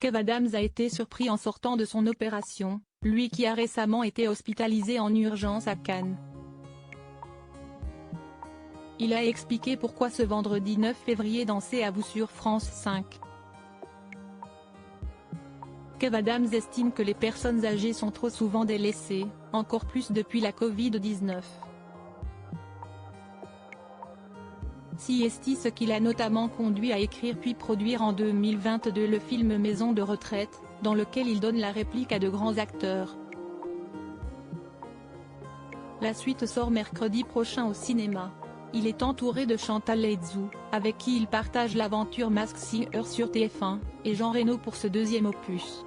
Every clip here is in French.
Kev Adams a été surpris en sortant de son opération, lui qui a récemment été hospitalisé en urgence à Cannes. Il a expliqué pourquoi ce vendredi 9 février dans C'est à vous sur France 5. Kev Adams estime que les personnes âgées sont trop souvent délaissées, encore plus depuis la Covid-19. C'est ce qui l'a notamment conduit à écrire puis produire en 2022 le film Maison de retraite, dans lequel il donne la réplique à de grands acteurs. La suite sort mercredi prochain au cinéma. Il est entouré de Chantal Latsou, avec qui il partage l'aventure Masked Singer sur TF1, et Jean Reno pour ce deuxième opus.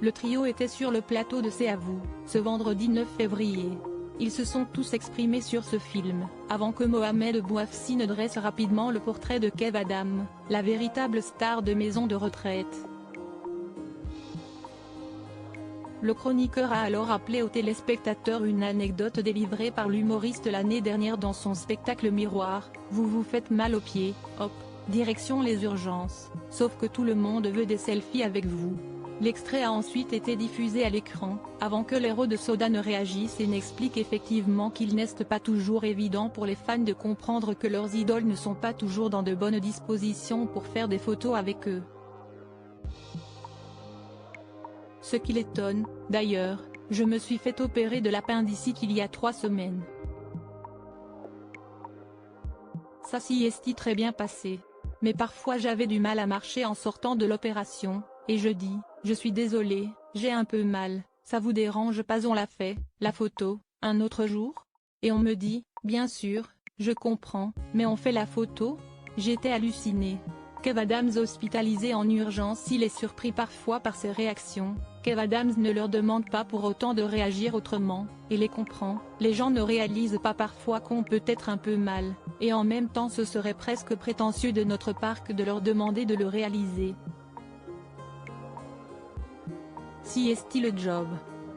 Le trio était sur le plateau de C'est à vous, ce vendredi 9 février. Ils se sont tous exprimés sur ce film, avant que Mohamed Bouafsi ne dresse rapidement le portrait de Kev Adams, la véritable star de Maison de retraite. Le chroniqueur a alors rappelé aux téléspectateurs une anecdote délivrée par l'humoriste l'année dernière dans son spectacle Miroir: vous vous faites mal aux pieds, hop, direction les urgences, sauf que tout le monde veut des selfies avec vous. L'extrait a ensuite été diffusé à l'écran, avant que l'héros de Soda ne réagisse et n'explique effectivement qu'il n'est pas toujours évident pour les fans de comprendre que leurs idoles ne sont pas toujours dans de bonnes dispositions pour faire des photos avec eux. Ce qui l'étonne, d'ailleurs, je me suis fait opérer de l'appendicite il y a 3 semaines. Ça s'y est très bien passé. Mais parfois j'avais du mal à marcher en sortant de l'opération, et je dis, je suis désolé, j'ai un peu mal, ça vous dérange pas on l'a fait, la photo, un autre jour? Et on me dit, bien sûr, je comprends, mais on fait la photo? J'étais halluciné. Kev Adams hospitalisé en urgence. Il est surpris parfois par ses réactions. Kev Adams ne leur demande pas pour autant de réagir autrement, et les comprend. Les gens ne réalisent pas parfois qu'on peut être un peu mal, et en même temps ce serait presque prétentieux de notre part de leur demander de le réaliser. Si est le job.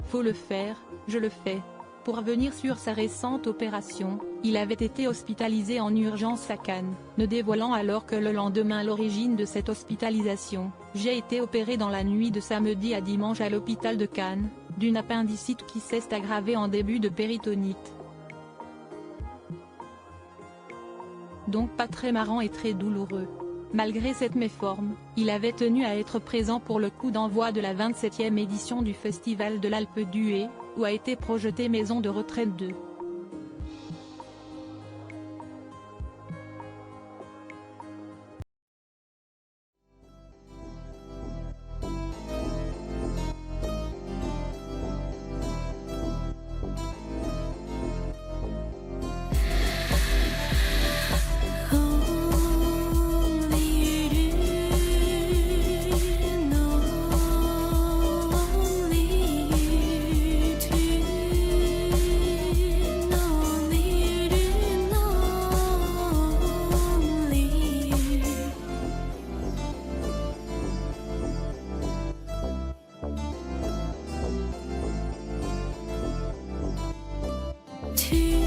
Faut le faire, je le fais. Pour revenir sur sa récente opération, il avait été hospitalisé en urgence à Cannes, ne dévoilant alors que le lendemain l'origine de cette hospitalisation. J'ai été opéré dans la nuit de samedi à dimanche à l'hôpital de Cannes, d'une appendicite qui s'est aggravée en début de péritonite. Donc pas très marrant et très douloureux. Malgré cette méforme, il avait tenu à être présent pour le coup d'envoi de la 27e édition du Festival de l'Alpe d'Huez, où a été projeté Maison de retraite 2. To